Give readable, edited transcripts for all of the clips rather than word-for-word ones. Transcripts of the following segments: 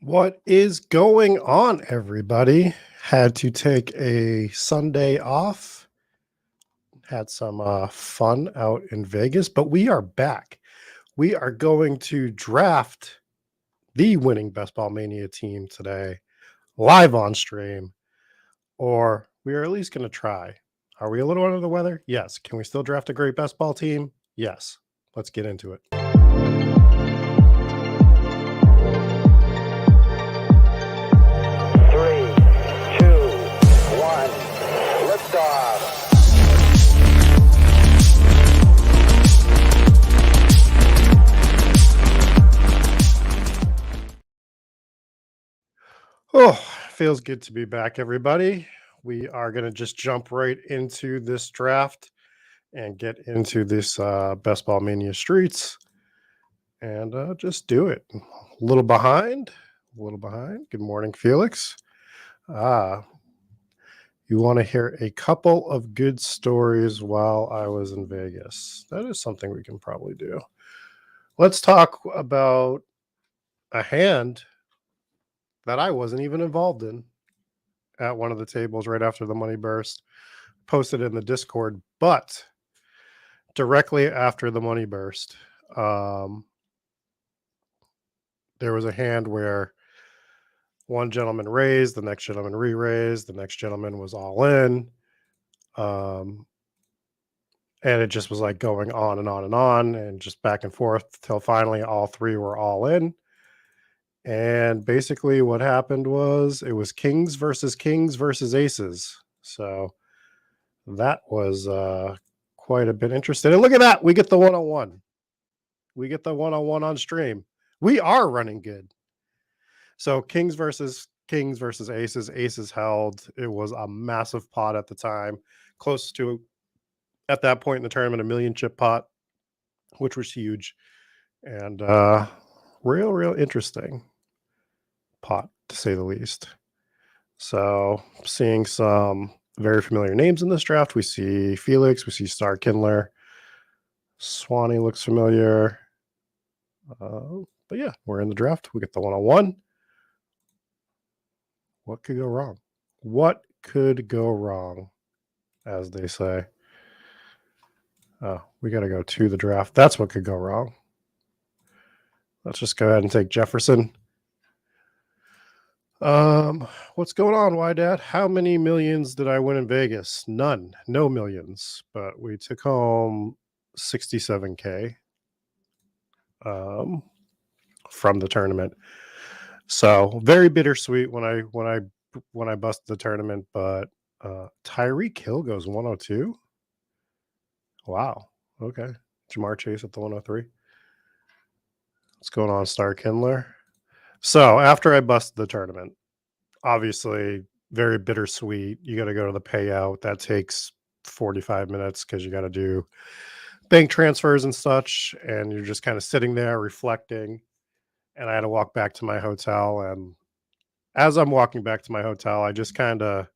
What is going on, everybody? Had to take a Sunday off. Had some fun out in Vegas, but we are back. We are going to draft the winning Best Ball Mania team today, live on stream, or we are at least going to try. Are we a little under the weather? Yes. Can we still draft a great best ball team? Yes. Let's get into it. Oh, feels good to be back, everybody. We are going to just jump right into this draft and get into this Best Ball Mania streets and just do it. A little behind. Good morning, Felix. You want to hear a couple of good stories while I was in Vegas? That is something we can probably do. Let's talk about a hand that I wasn't even involved in at one of the tables right after the money burst. Posted in the Discord, but directly after the money burst, there was a hand where one gentleman raised, the next gentleman re-raised, the next gentleman was all in. And it just was like going on and on and on and just back and forth till finally all three were all in. And basically what happened was it was kings versus aces. So that was quite a bit interesting. And look at that. We get the one-on-one. We get the one-on-one on stream. We are running good. So kings versus aces. Aces held. It was a massive pot at the time, close to, at that point in the tournament, a 1,000,000 chip pot, which was huge. And real interesting pot, to say the least. So seeing some very familiar names in this draft. We see Felix. We see Star Kindler. Swanee looks familiar. But yeah, we're in the draft. We get the one-on-one. What could go wrong? What could go wrong, as they say? Oh, we got to go to the draft. That's what could go wrong. Let's just go ahead and take Jefferson. What's going on, Why Dad? How many millions did I win in Vegas? None. No millions. But we took home 67K from the tournament. So very bittersweet when I busted the tournament, but Tyreek Hill goes 102. Wow. Okay. Jamar Chase at the 103. What's going on, Star Kindler? So after I busted the tournament, obviously very bittersweet. You got to go to the payout. That takes 45 minutes because you got to do bank transfers and such. And you're just kind of sitting there reflecting. And I had to walk back to my hotel. And as I'm walking back to my hotel, I'm just going to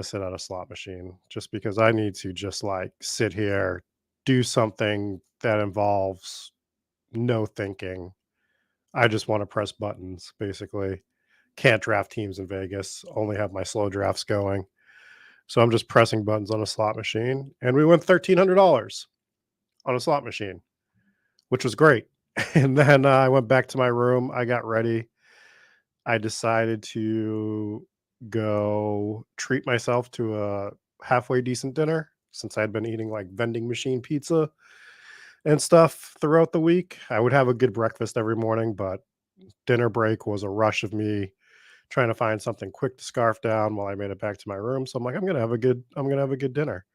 sit at a slot machine just because I need to just like sit here, do something that involves no thinking. I just want to press buttons, basically. Can't draft teams in Vegas, only have my slow drafts going. So I'm just pressing buttons on a slot machine. And we won $1,300 on a slot machine, which was great. And then I went back to my room. I got ready. I decided to go treat myself to a halfway decent dinner since I'd been eating like vending machine pizza and stuff throughout the week. I would have a good breakfast every morning, but dinner break was a rush of me trying to find something quick to scarf down while I made it back to my room. So I'm like, I'm gonna have a good dinner.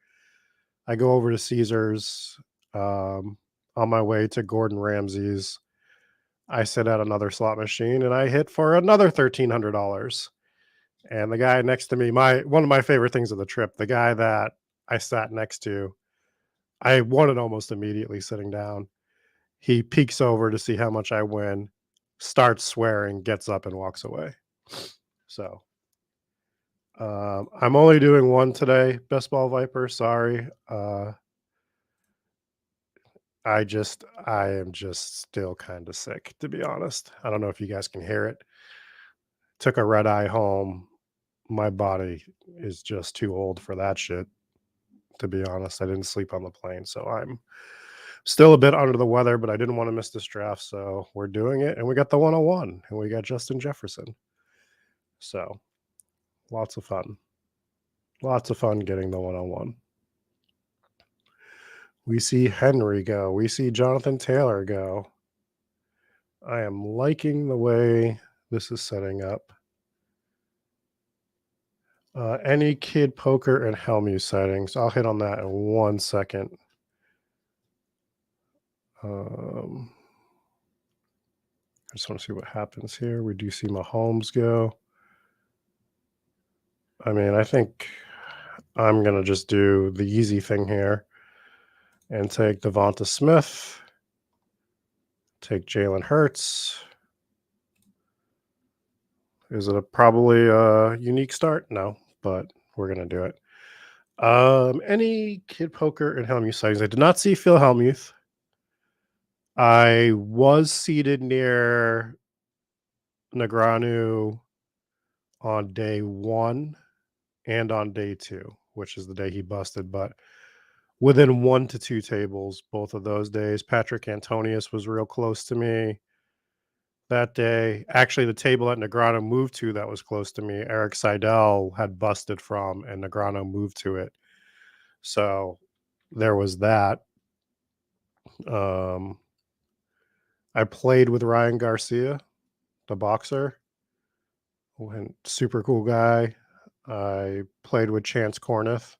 I go over to Caesar's on my way to Gordon Ramsay's. I sit at another slot machine and I hit for another $1,300. And the guy next to me, one of my favorite things of the trip, the guy that I sat next to, I won it almost immediately sitting down. He peeks over to see how much I win, starts swearing, gets up and walks away. So I'm only doing one today, Best Ball Viper. Sorry. I am just still kind of sick, to be honest. I don't know if you guys can hear it. Took a red eye home. My body is just too old for that shit, to be honest. I didn't sleep on the plane, so I'm still a bit under the weather, but I didn't want to miss this draft, so we're doing it. And we got the 101, and we got Justin Jefferson. So lots of fun. Lots of fun getting the 101. We see Henry go. We see Jonathan Taylor go. I am liking the way this is setting up. Any kid poker and Helmu settings. I'll hit on that in 1 second. I just want to see what happens here. We do see Mahomes go. I mean, I think I'm going to just do the easy thing here and take Devonta Smith, take Jalen Hurts. Is it probably a unique start? No, but we're going to do it. Any kid poker and Helmuth settings. I did not see Phil Hellmuth. I was seated near Negreanu on day 1 and on day 2, which is the day he busted, but within 1 to 2 tables, both of those days. Patrick Antonius was real close to me that day. Actually, the table that Negreanu moved to that was close to me, Eric Seidel had busted from, and Negreanu moved to it. So there was that. I played with Ryan Garcia, the boxer, super cool guy. I played with Chance Corneth,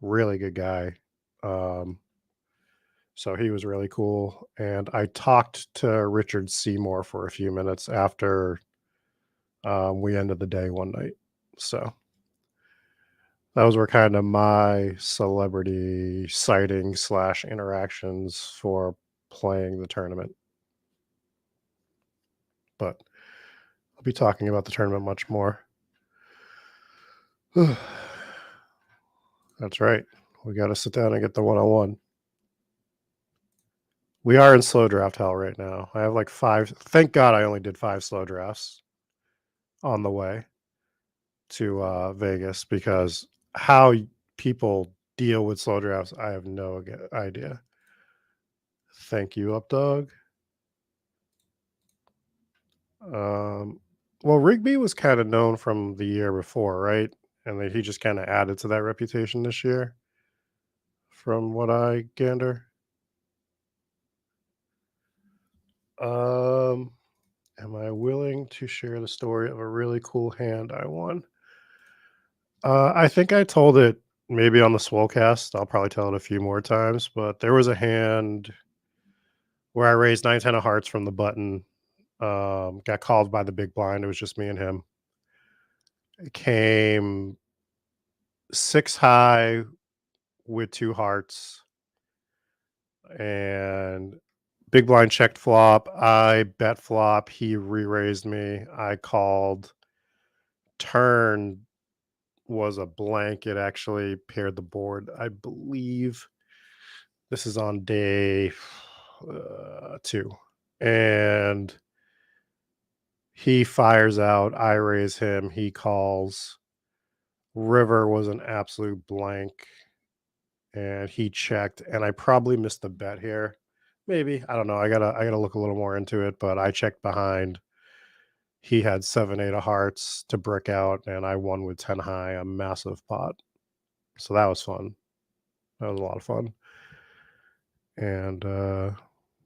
really good guy. So he was really cool. And I talked to Richard Seymour for a few minutes after we ended the day one night. So those were kind of my celebrity sightings / interactions for playing the tournament. But I'll be talking about the tournament much more. That's right. We got to sit down and get the 101. We are in slow draft hell right now. I have like 5. Thank God I only did 5 slow drafts on the way to Vegas, because how people deal with slow drafts, I have no idea. Thank you, Updog. Well, Rigby was kind of known from the year before, right? And then he just kind of added to that reputation this year, from what I gander. Am I willing to share the story of a really cool hand I won? I think I told it maybe on the Swolecast. I'll probably tell it a few more times, but there was a hand where I raised 9-10 of hearts from the button. Got called by the big blind. It was just me and him. It came 6 high with 2 hearts, and big blind checked flop. I bet flop. He re-raised me. I called. Turn was a blank. It actually paired the board. I believe this is on day 2. And he fires out. I raise him. He calls. River was an absolute blank. And he checked. And I probably missed the bet here. Maybe. I don't know. I gotta look a little more into it. But I checked behind. He had 7-8 of hearts to brick out, and I won with 10 high, a massive pot. So that was fun. That was a lot of fun. And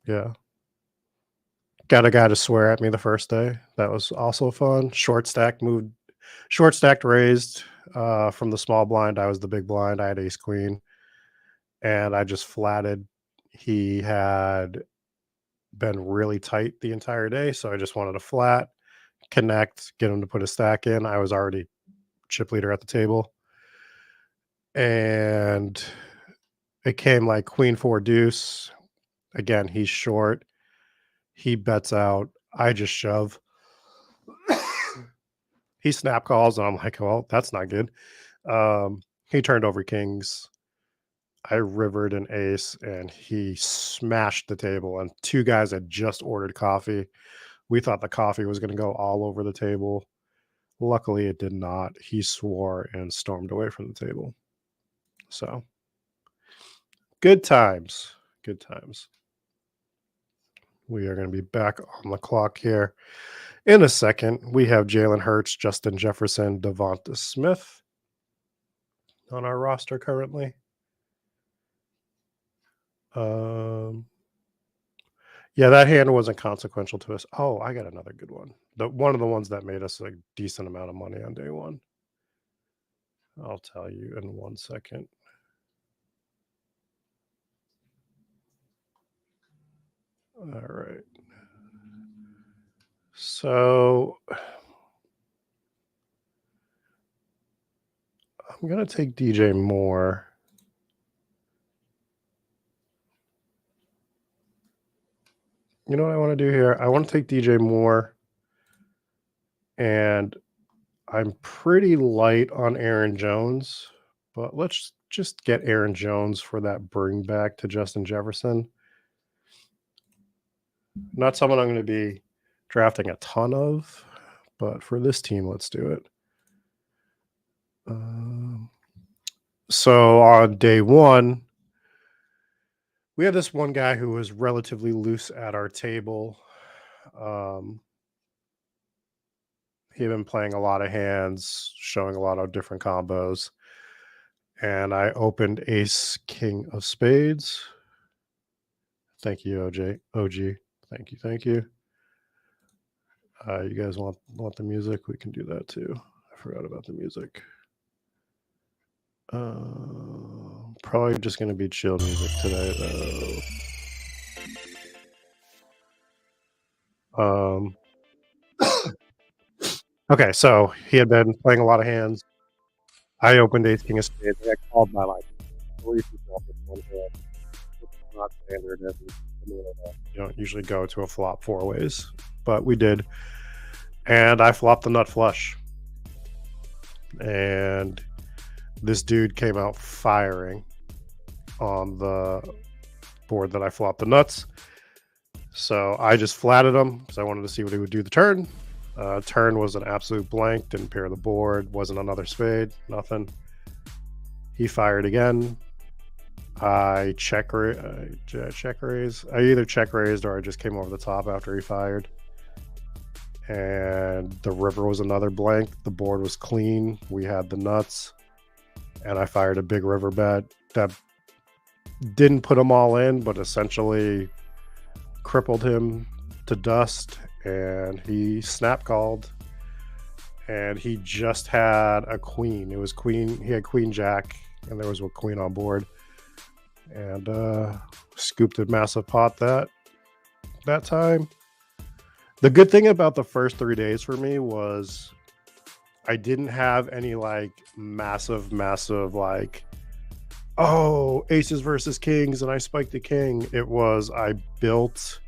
yeah. Got a guy to swear at me the first day. That was also fun. Short stacked raised from the small blind. I was the big blind. I had ace queen. And I just flatted. He had been really tight the entire day. So I just wanted to flat, connect, get him to put a stack in. I was already chip leader at the table. And it came like queen 4 deuce. Again, he's short. He bets out. I just shove. He snap calls, and I'm like, well, that's not good. He turned over kings. I rivered an ace and he smashed the table, and 2 guys had just ordered coffee. We thought the coffee was gonna go all over the table. Luckily, it did not. He swore and stormed away from the table. So, good times. Good times. We are gonna be back on the clock here in a second. We have Jalen Hurts, Justin Jefferson, Devonta Smith on our roster currently. Um Yeah, that hand wasn't consequential to us. Oh, I got another good one. One of the ones that made us a decent amount of money on day one. I'll tell you in 1 second. All right. So I'm gonna take DJ Moore. You know what I want to do here? I want to take DJ Moore, and I'm pretty light on Aaron Jones, but let's just get Aaron Jones for that bring back to Justin Jefferson. Not someone I'm going to be drafting a ton of, but for this team, let's do it. Um, so on day one, we had this one guy who was relatively loose at our table. He had been playing a lot of hands, showing a lot of different combos. And I opened ace king of spades. Thank you, OG. Thank you, thank you. You guys want the music? We can do that too. I forgot about the music. Probably just gonna be chill music today, though. Okay, so he had been playing a lot of hands. I opened ace king of spades. I got called by like 3 people off this one hand. It's not standard. You don't usually go to a flop 4 ways, but we did. And I flopped the nut flush. And this dude came out firing on the board that I flopped the nuts. So I just flatted him because I wanted to see what he would do the turn. Turn was an absolute blank, didn't pair the board, wasn't another spade, nothing. He fired again. I check raise. I either check raised or I just came over the top after he fired. And the river was another blank. The board was clean. We had the nuts. And I fired a big river bet that didn't put them all in, but essentially crippled him to dust. And he snap called. And he just had a queen. It was queen. He had queen jack, and there was a queen on board. And scooped a massive pot that time. The good thing about the first 3 days for me was I didn't have any like massive like, oh, aces versus kings and I spiked the king. It was I built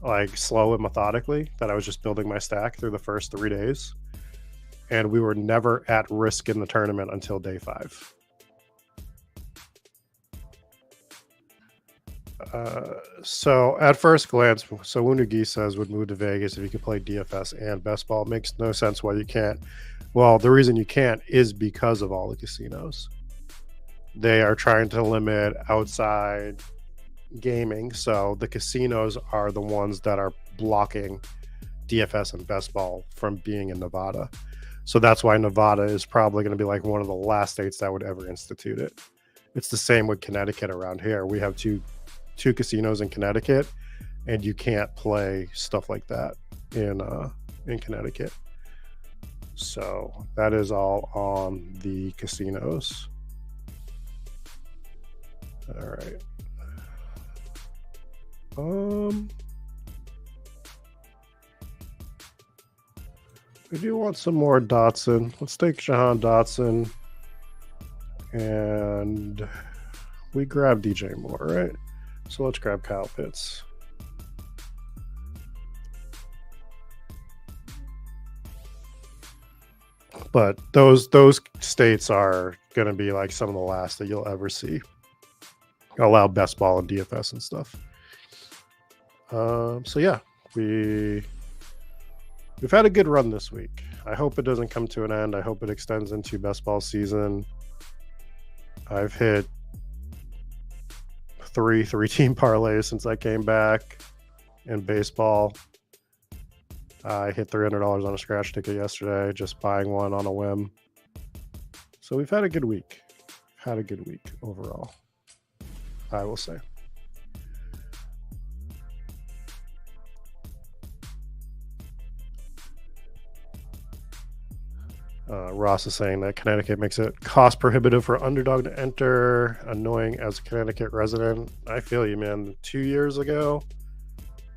like slow and methodically, that I was just building my stack through the first 3 days. And we were never at risk in the tournament until day 5. So at first glance, so Wunugi says would move to Vegas if you could play DFS and best ball. Makes no sense why you can't. Well, the reason you can't is because of all the casinos. They are trying to limit outside gaming, so the casinos are the ones that are blocking DFS and best ball from being in Nevada. So that's why Nevada is probably going to be like one of the last states that would ever institute it. It's the same with Connecticut around here. We have two casinos in Connecticut, and you can't play stuff like that in Connecticut. So that is all on the casinos. All right. We do want some more Dotson. Let's take Jahan Dotson, and we grab DJ Moore, right? So let's grab Kyle Pitts. But those states are going to be like some of the last that you'll ever see allow best ball and DFS and stuff. So yeah, we've had a good run this week. I hope it doesn't come to an end. I hope it extends into best ball season. I've hit three-team parlays since I came back in baseball. I hit $300 on a scratch ticket yesterday, just buying one on a whim. So we've had a good week. Had a good week overall, I will say. Ross is saying that Connecticut makes it cost prohibitive for underdog to enter. Annoying as a Connecticut resident. I feel you, man. 2 years ago,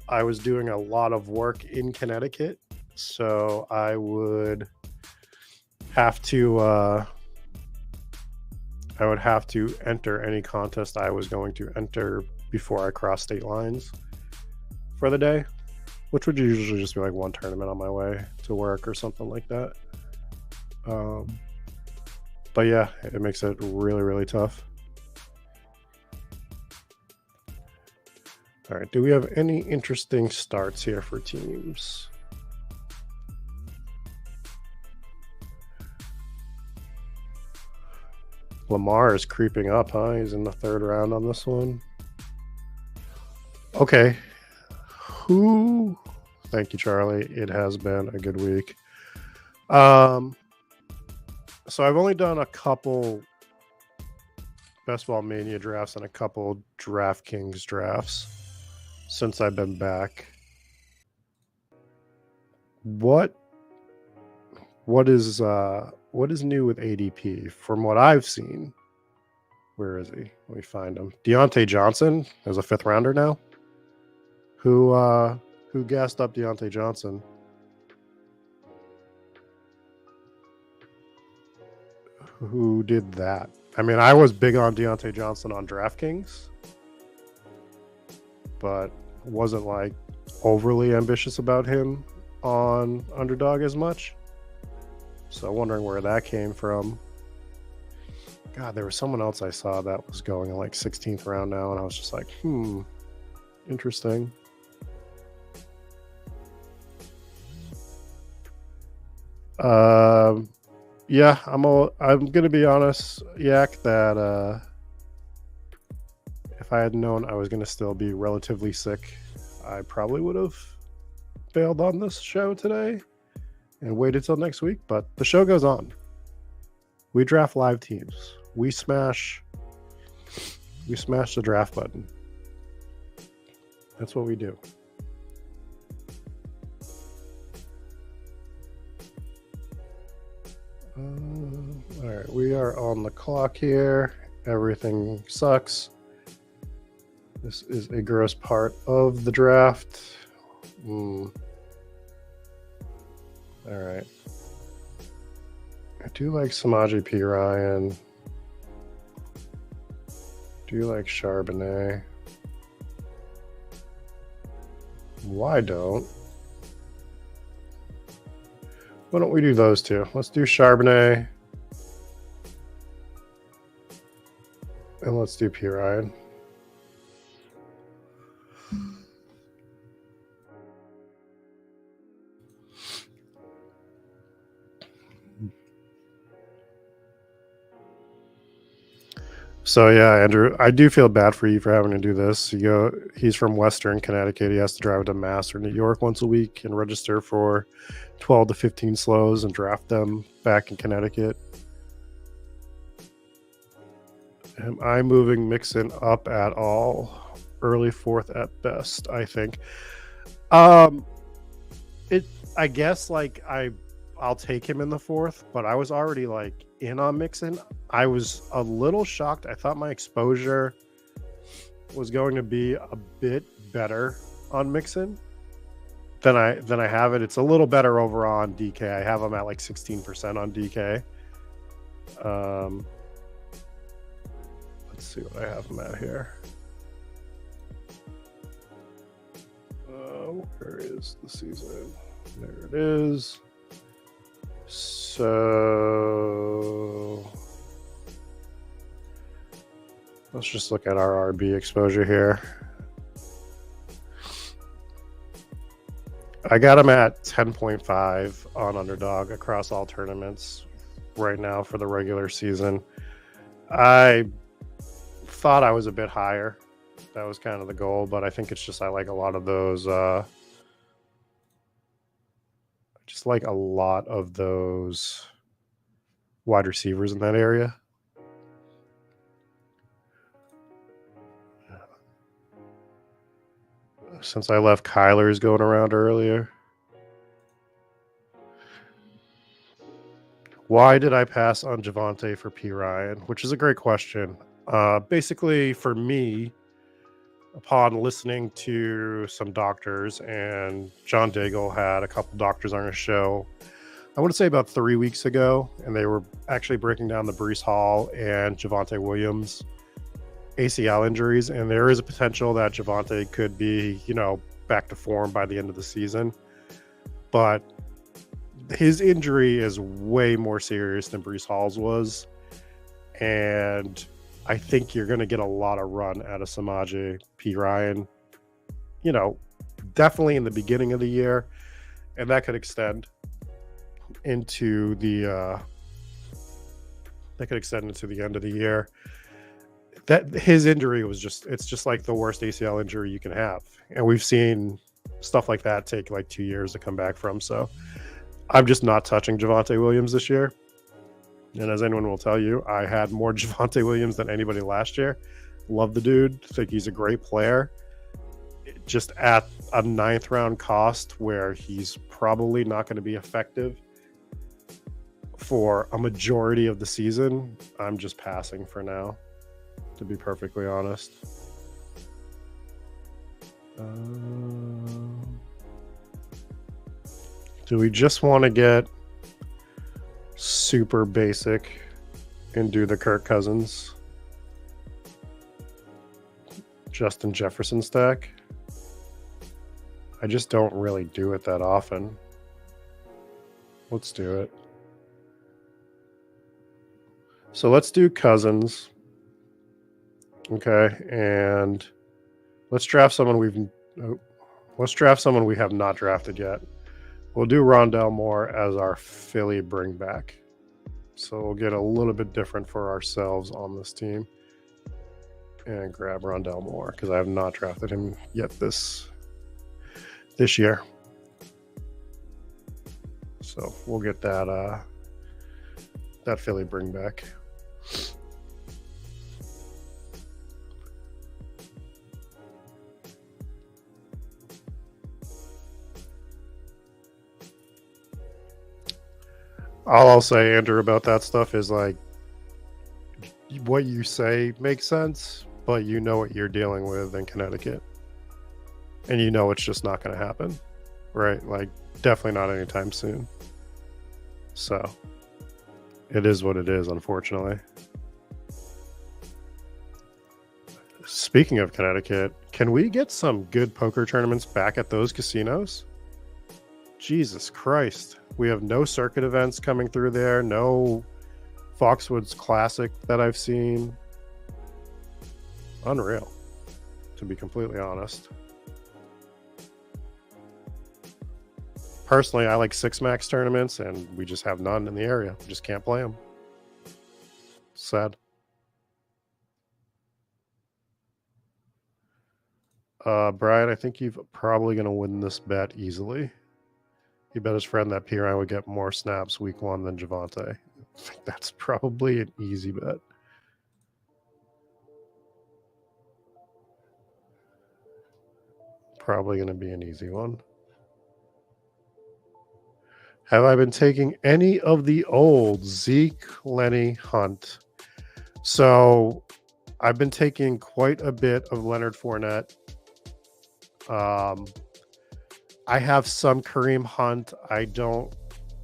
I was doing a lot of work in Connecticut, so I would have to enter any contest I was going to enter before I crossed state lines for the day, which would usually just be like one tournament on my way to work or something like that. But yeah, it makes it really, really tough. All right, do we have any interesting starts here for teams? Lamar is creeping up, huh? He's in the third round on this one. Okay. Thank you, Charlie. It has been a good week. So I've only done a couple Best Ball Mania drafts and a couple DraftKings drafts since I've been back. What is new with ADP? From what I've seen, where is he? Let me find him. Deontay Johnson is a 5th rounder now. Who gassed up Deontay Johnson? Who did that? I mean, I was big on Deontay Johnson on DraftKings, but wasn't like overly ambitious about him on Underdog as much. So wondering where that came from. God, there was someone else I saw that was going in like 16th round now, and I was just like, interesting. Yeah, I'm gonna be honest, Yak, that if I had known I was gonna still be relatively sick, I probably would have bailed on this show today and waited till next week. But the show goes on. We draft live teams. We smash the draft button. That's what we do. All right, we are on the clock here. Everything sucks. This is a gross part of the draft. All right. I do like Samaje P. Ryan. Do like Charbonnet. Why don't we do those two? Let's do Charbonnet. And let's do P. Ryan. So yeah, Andrew, I do feel bad for you for having to do this. He's from Western Connecticut. He has to drive to Mass or New York once a week and register for 12 to 15 slows and draft them back in Connecticut. Am I moving Mixon up at all? Early 4th at best, I think. I guess like I'll take him in the 4th, but I was already like in on Mixon. I was a little shocked. I thought my exposure was going to be a bit better on Mixon than I have it. It's a little better over on DK. I have him at like 16% on DK. Let's see what I have him at here. Where is the season? There it is. So Let's just look at our RB exposure here. I got him at 10.5 on underdog across all tournaments right now for the regular season. I thought I was a bit higher. That was kind of the goal, but I think it's just I like a lot of those wide receivers in that area. Since I left Kyler's going around earlier. Why did I pass on Javonte for P. Ryan? Which is a great question. Basically, for me, upon listening to some doctors, and John Daigle had a couple doctors on his show, I want to say about 3 weeks ago, and they were actually breaking down the Breece Hall and Javonte Williams ACL injuries, and there is a potential that Javonte could be, back to form by the end of the season. But his injury is way more serious than Breece Hall's was, and I think you're going to get a lot of run out of Samaje P. Ryan, definitely in the beginning of the year, and that could extend into the end of the year. That his injury was it's just like the worst ACL injury you can have, and we've seen stuff like that take like 2 years to come back from. So I'm just not touching Javonte Williams this year. And as anyone will tell you, I had more Javonte Williams than anybody last year. Love the dude. Think he's a great player. Just at a 9th round cost where he's probably not going to be effective for a majority of the season, I'm just passing for now, to be perfectly honest. Do we just want to get super basic and do the Kirk Cousins Justin Jefferson stack? I just don't really do it that often. Let's do it. So let's do Cousins. Okay, and let's draft someone we have not drafted yet. We'll do Rondell Moore as our Philly bring back. So we'll get a little bit different for ourselves on this team. And grab Rondell Moore because I have not drafted him yet this year. So we'll get that Philly bring back. All I'll say, Andrew, about that stuff is like what you say makes sense, but you know what you're dealing with in Connecticut. And you know it's just not going to happen, right? Like, definitely not anytime soon. So, it is what it is, unfortunately. Speaking of Connecticut, can we get some good poker tournaments back at those casinos? Jesus Christ. We have no circuit events coming through there. No Foxwoods Classic that I've seen. Unreal, to be completely honest. Personally, I like 6-max tournaments, and we just have none in the area. We just can't play them. Sad. Brian, I think you're probably going to win this bet easily. He bet his friend that P. Ryan would get more snaps week 1 than Javonte. I think that's probably an easy bet. Probably going to be an easy one. Have I been taking any of the old Zeke, Lenny, Hunt? So I've been taking quite a bit of Leonard Fournette. I have some Kareem Hunt. I don't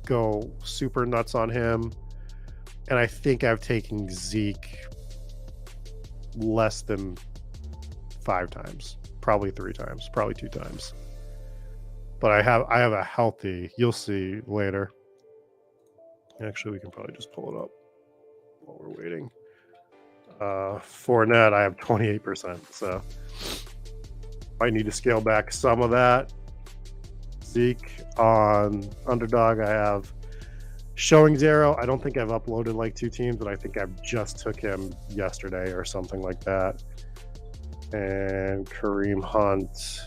go super nuts on him. And I think I've taken Zeke less than 5 times. Probably 3 times. Probably 2 times. But I have a healthy, you'll see later. Actually, we can probably just pull it up while we're waiting. Fournette, I have 28%. So I need to scale back some of that. Zeke on underdog, I have showing 0. I don't think I've uploaded like 2 teams, but I think I just took him yesterday or something like that. And Kareem Hunt,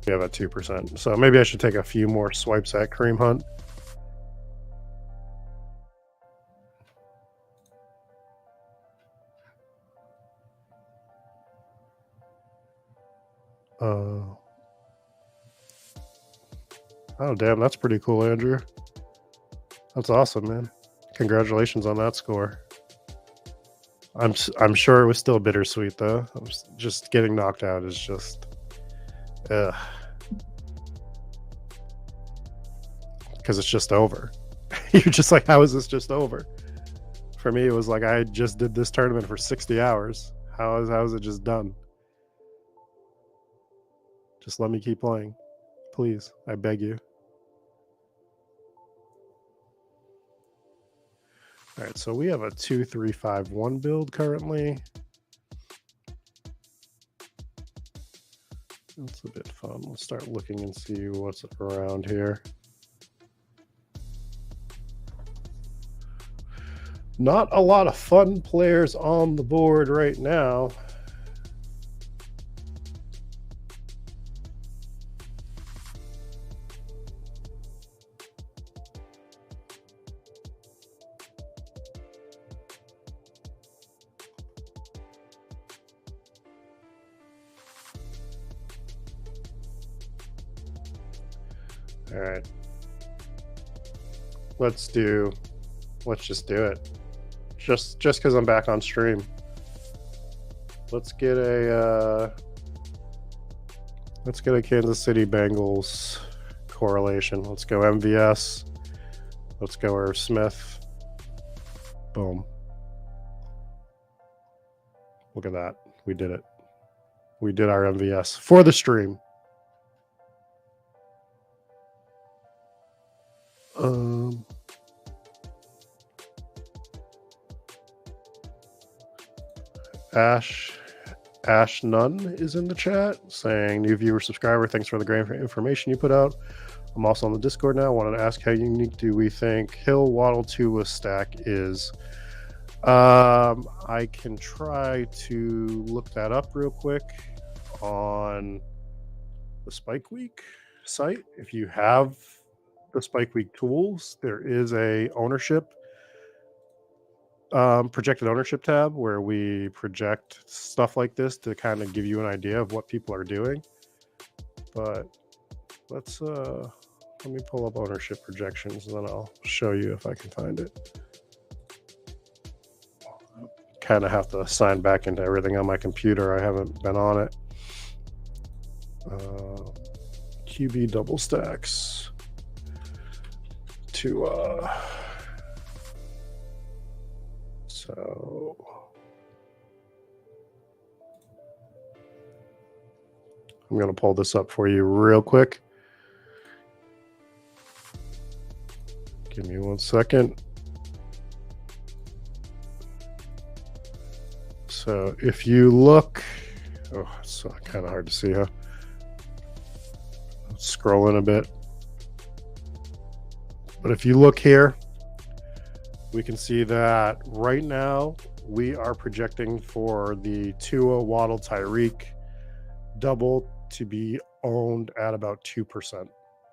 we have a 2%. So maybe I should take a few more swipes at Kareem Hunt. Oh, damn, that's pretty cool, Andrew. That's awesome, man. Congratulations on that score. I'm sure it was still bittersweet though. Just getting knocked out is just, because it's just over. You're just like, how is this just over? For me, it was like I just did this tournament for 60 hours. How is it just done? Just let me keep playing, please. I beg you. All right, so we have a 2-3-5-1 build currently. That's a bit fun. Let's start looking and see what's around here. Not a lot of fun players on the board right now. All right. Let's just do it. Just because I'm back on stream. Let's get a Kansas City Bengals correlation. Let's go MVS. Let's go Irv Smith. Boom. Look at that. We did it. We did our MVS for the stream. Ash Nunn is in the chat saying, new viewer, subscriber, thanks for the great information you put out. I'm also on the Discord now. I wanted to ask, how unique do we think Hill Waddle Tua stack is? I can try to look that up real quick on the Spike Week site. If you have the Spike Week tools, there is a ownership projected ownership tab where we project stuff like this to kind of give you an idea of what people are doing. But let's let me pull up ownership projections and then I'll show you if I can find it. Kind of have to sign back into everything on my computer. I haven't been on it. QB double stacks to so I'm going to pull this up for you real quick. Give me 1 second. So if you look, oh, it's kind of hard to see, huh? Let's scroll in a bit. But if you look here, we can see that right now we are projecting for the Tua, Waddle, Tyreek double to be owned at about 2%.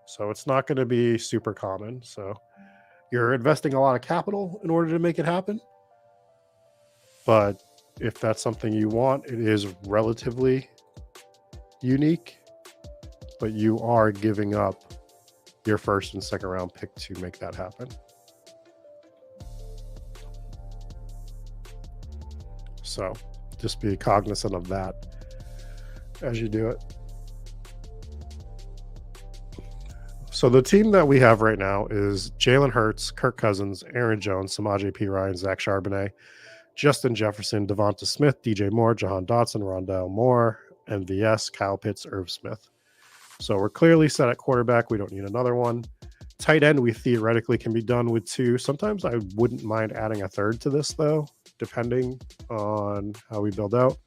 So it's not going to be super common. So you're investing a lot of capital in order to make it happen. But if that's something you want, it is relatively unique. But you are giving up your first and second round pick to make that happen. So just be cognizant of that as you do it. So the team that we have right now is Jalen Hurts, Kirk Cousins, Aaron Jones, Samaje Perine, Zach Charbonnet, Justin Jefferson, Devonta Smith, DJ Moore, Jahan Dotson, Rondale Moore, MVS, Kyle Pitts, Irv Smith. So we're clearly set at quarterback. We don't need another one. Tight end, we theoretically can be done with 2. Sometimes I wouldn't mind adding a 3rd to this, though, depending on how we build out.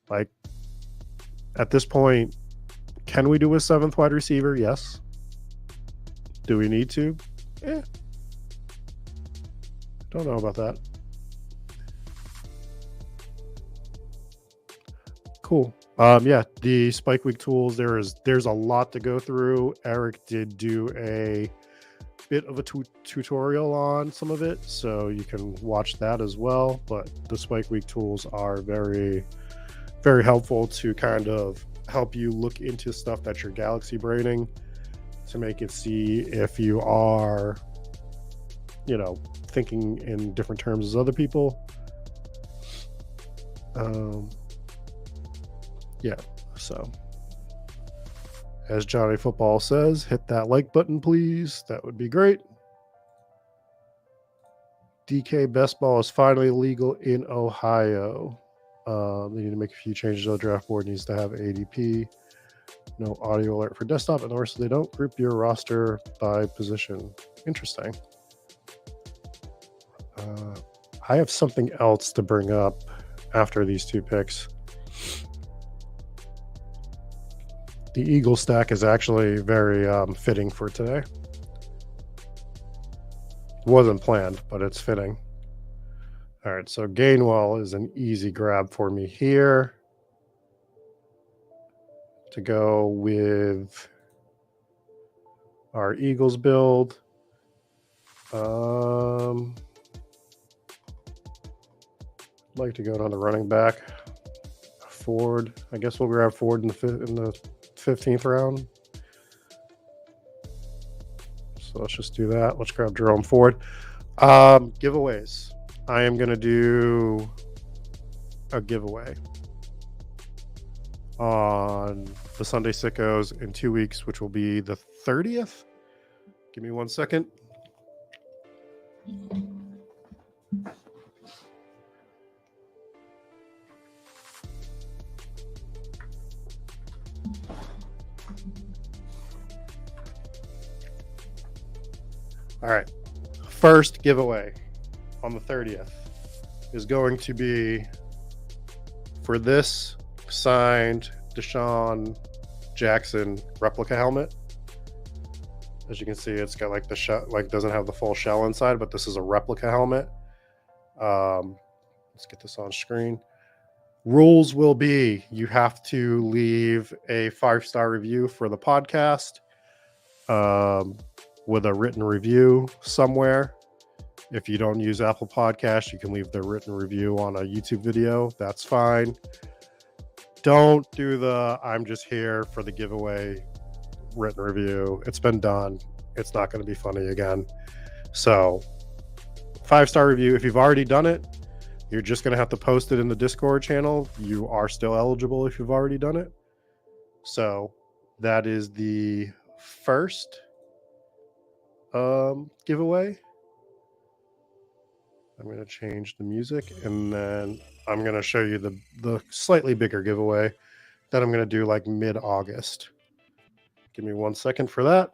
Like, at this point, can we do a 7th wide receiver? Yes. Do we need to? Don't know about that. Cool. Yeah, the Spike Week tools, there's a lot to go through. Eric did do a bit of a tutorial on some of it, so you can watch that as well. But the Spike Week tools are very, very helpful to kind of help you look into stuff that you're galaxy braining, to make it see if you are, thinking in different terms as other people. Yeah, so as Johnny Football says, hit that like button, please. That would be great. DK Best Ball is finally legal in Ohio. They need to make a few changes. The draft board needs to have ADP. No audio alert for desktop, and also they don't group your roster by position. Interesting. I have something else to bring up after these 2 picks. The Eagle stack is actually very fitting for today. Wasn't planned, but it's fitting. All right, so Gainwell is an easy grab for me here to go with our Eagles build. I'd like to go down the running back. Ford. I guess we'll grab Ford in the 15th round. So let's just do that. Let's grab Jerome Ford. Giveaways. I am going to do a giveaway on the Sunday Sickos in 2 weeks, which will be the 30th. Give me 1 second. All right. First giveaway on the 30th is going to be for this signed Deshaun Jackson replica helmet. As you can see, it's got like the shell, like doesn't have the full shell inside, but this is a replica helmet. Let's get this on screen. Rules will be you have to leave a 5-star review for the podcast with a written review somewhere. If you don't use Apple Podcasts, you can leave the written review on a YouTube video. That's fine. Don't do the I'm just here for the giveaway written review. It's been done. It's not going to be funny again. So 5-star review. If you've already done it, you're just going to have to post it in the Discord channel. You are still eligible if you've already done it. So that is the first giveaway. I'm going to change the music, and then I'm going to show you the slightly bigger giveaway that I'm going to do like mid-August. Give me 1 second for that.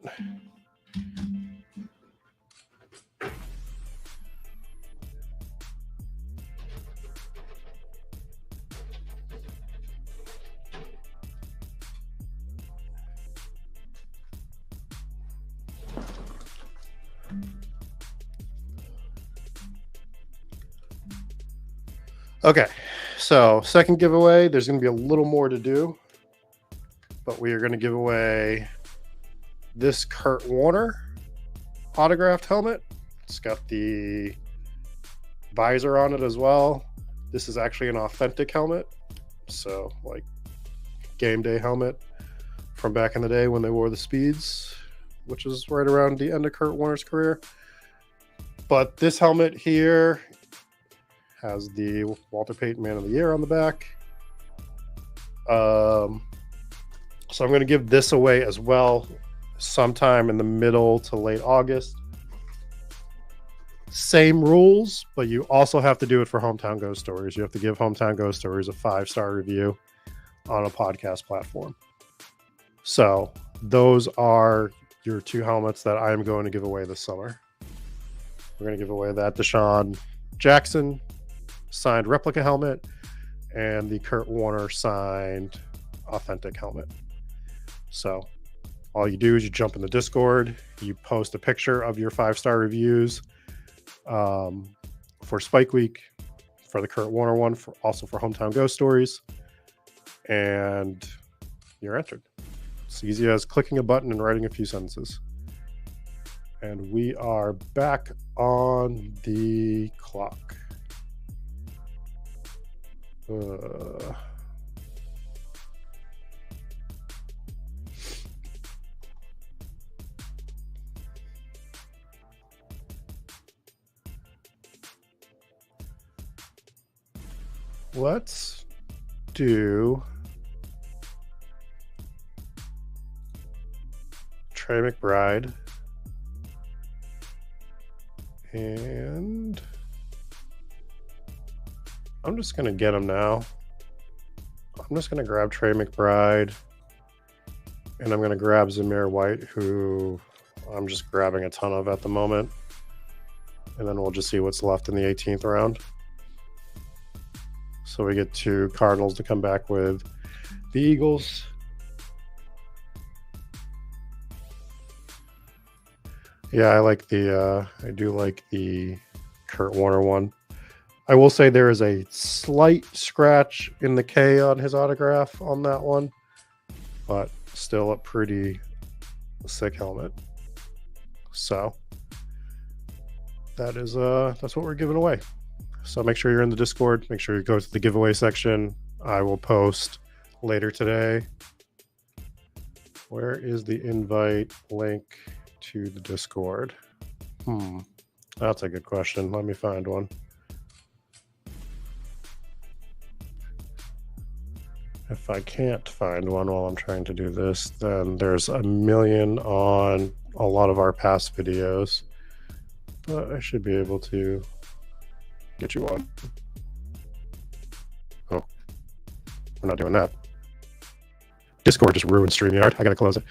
Okay, so second giveaway, there's going to be a little more to do, but we are going to give away this Kurt Warner autographed helmet. It's got the visor on it as well. This is actually an authentic helmet, so like game day helmet from back in the day when they wore the speeds, which is right around the end of Kurt Warner's career. But this helmet here has the Walter Payton Man of the Year on the back. So I'm going to give this away as well sometime in the middle to late August. Same rules, but you also have to do it for Hometown Ghost Stories. You have to give Hometown Ghost Stories a 5-star review on a podcast platform. So those are your two helmets that I am going to give away this summer. We're going to give away that Deshaun Jackson signed replica helmet and the Kurt Warner signed authentic helmet. So all you do is you jump in the Discord, you post a picture of your 5-star reviews for Spike Week, for the Kurt Warner one, also for Hometown Ghost Stories, and you're entered. It's easy as clicking a button and writing a few sentences. And we are back on the clock. Let's do Trey McBride and I'm just going to get him now. I'm just going to grab Trey McBride and I'm going to grab Zamir White, who I'm just grabbing a ton of at the moment. And then we'll just see what's left in the 18th round. So we get two Cardinals to come back with the Eagles. Yeah, I do like the Kurt Warner one. I will say there is a slight scratch in the K on his autograph on that one, but still a pretty sick helmet. So that's what we're giving away. So make sure you're in the Discord. Make sure you go to the giveaway section. I will post later today. Where is the invite link to the Discord? That's a good question. Let me find one. If I can't find one while I'm trying to do this, then there's a million on a lot of our past videos. But I should be able to get you one. Oh, we're not doing that. Discord just ruined StreamYard. I gotta close it.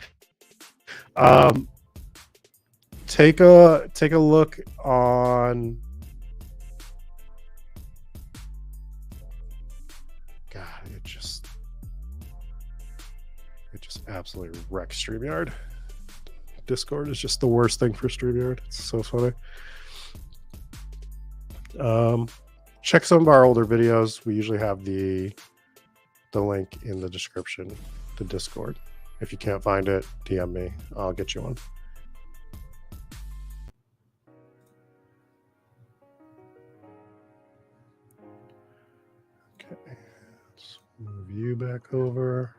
Take a look on. God, it just absolutely wrecks StreamYard. Discord is just the worst thing for StreamYard. It's so funny. Check some of our older videos. We usually have the link in the description to Discord. If you can't find it, DM me. I'll get you one. Okay, let's move you back over.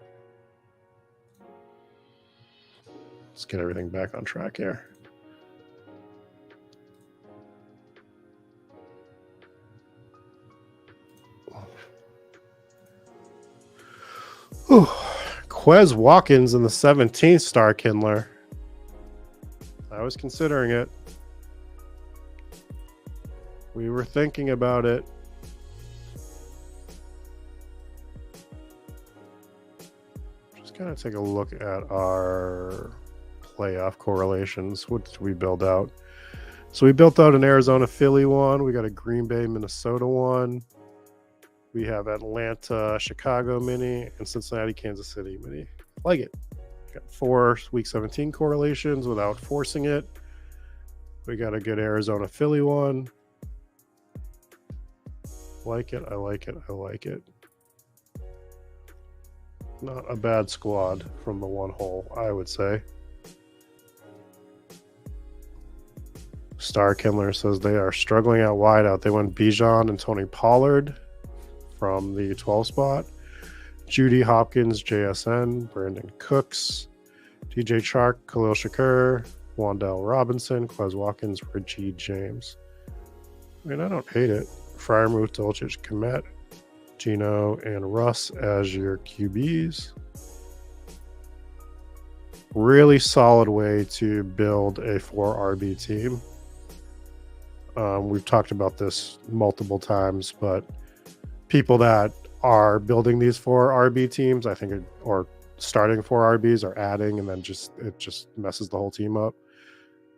Let's get everything back on track here. Quez Watkins in the 17th star Kindler. I was considering it. We were thinking about it. Just gonna take a look at our playoff correlations. What did we build out? So we built out an Arizona Philly one. We got a Green Bay Minnesota one. We have Atlanta Chicago mini and Cincinnati Kansas City mini. Like it. Got 4 week 17 correlations without forcing it. We got a good Arizona Philly one. Like it. I like it. I like it. Not a bad squad from the one hole, I would say. Star Kindler says they are struggling out wide out. They went Bijan and Tony Pollard from the 12 spot. Judy Hopkins, JSN, Brandon Cooks, DJ Chark, Khalil Shakur, Wandell Robinson, Quez Watkins, Richie James. I mean, I don't hate it. Fryermuth, Dolchich, Komet, Gino, and Russ as your QBs. Really solid way to build a 4 RB team. We've talked about this multiple times, but people that are building these 4 RB teams, I think, or starting 4 RBs or adding, and then it just messes the whole team up.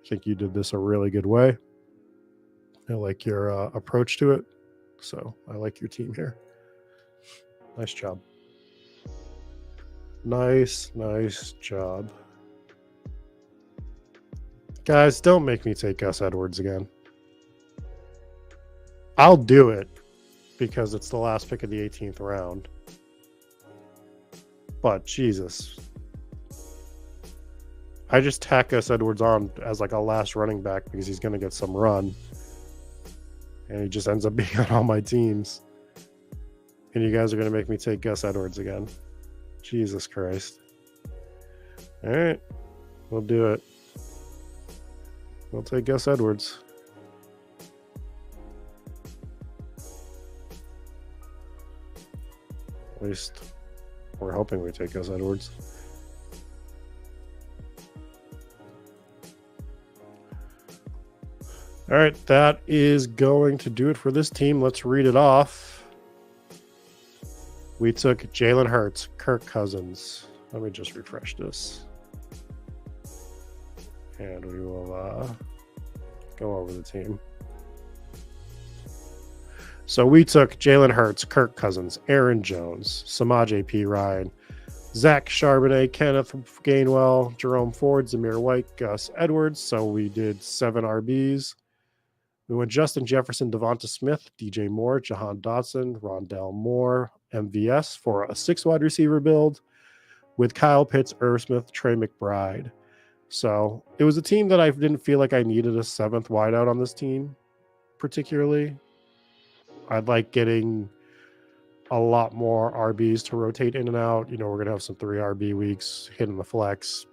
I think you did this a really good way. I like your approach to it. So I like your team here. Nice job. Nice job. Guys, don't make me take Gus Edwards again. I'll do it because it's the last pick of the 18th round. But Jesus. I just tack Gus Edwards on as like a last running back because he's going to get some run. And he just ends up being on all my teams. And you guys are going to make me take Gus Edwards again. Jesus Christ. All right. We'll do it. We'll take Gus Edwards. At least we're hoping we take Gus Edwards. All right, that is going to do it for this team. Let's read it off. We took Jalen Hurts, Kirk Cousins. Let me just refresh this. And we will go over the team. So we took Jalen Hurts, Kirk Cousins, Aaron Jones, Samaj P. Ryan, Zach Charbonnet, Kenneth Gainwell, Jerome Ford, Zamir White, Gus Edwards. So we did 7 RBs. We went Justin Jefferson, Devonta Smith, DJ Moore, Jahan Dotson, Rondell Moore, MVS for a 6 wide receiver build with Kyle Pitts, Irv Smith, Trey McBride. So it was a team that I didn't feel like I needed a 7th wideout on this team particularly. I'd like getting a lot more RBs to rotate in and out. You know, we're going to have some 3 RB weeks hitting the flex.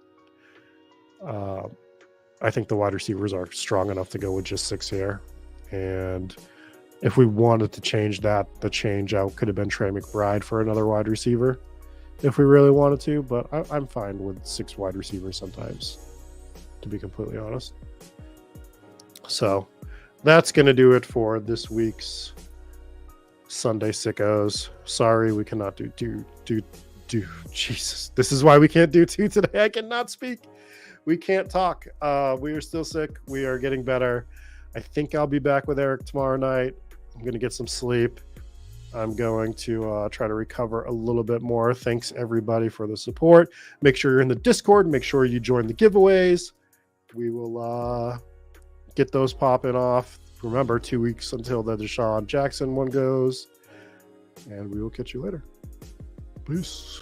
I think the wide receivers are strong enough to go with just 6 here. And if we wanted to change that, the change out could have been Trey McBride for another wide receiver if we really wanted to. But I'm fine with 6 wide receivers sometimes, to be completely honest. So that's going to do it for this week's Sunday Sickos. Sorry, we cannot do Jesus. This is why we can't do 2 today. I cannot speak. We can't talk. We are still sick. We are getting better. I think I'll be back with Eric tomorrow night. I'm going to get some sleep. I'm going to try to recover a little bit more. Thanks, everybody, for the support. Make sure you're in the Discord. Make sure you join the giveaways. We will get those popping off. Remember, 2 weeks until the Deshaun Jackson one goes. And we will catch you later. Peace.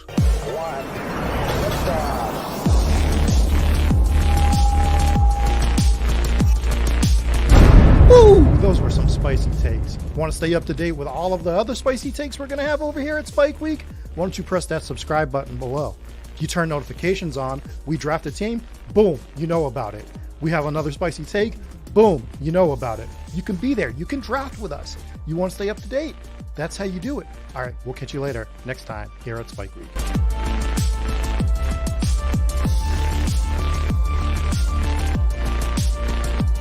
Woo! Those were some spicy takes. Want to stay up to date with all of the other spicy takes we're going to have over here at Spike Week? Why don't you press that subscribe button below? You turn notifications on, we draft a team, boom, you know about it. We have another spicy take, boom, you know about it. You can be there. You can draft with us. You want to stay up to date? That's how you do it. All right, we'll catch you later next time here at Spike Week.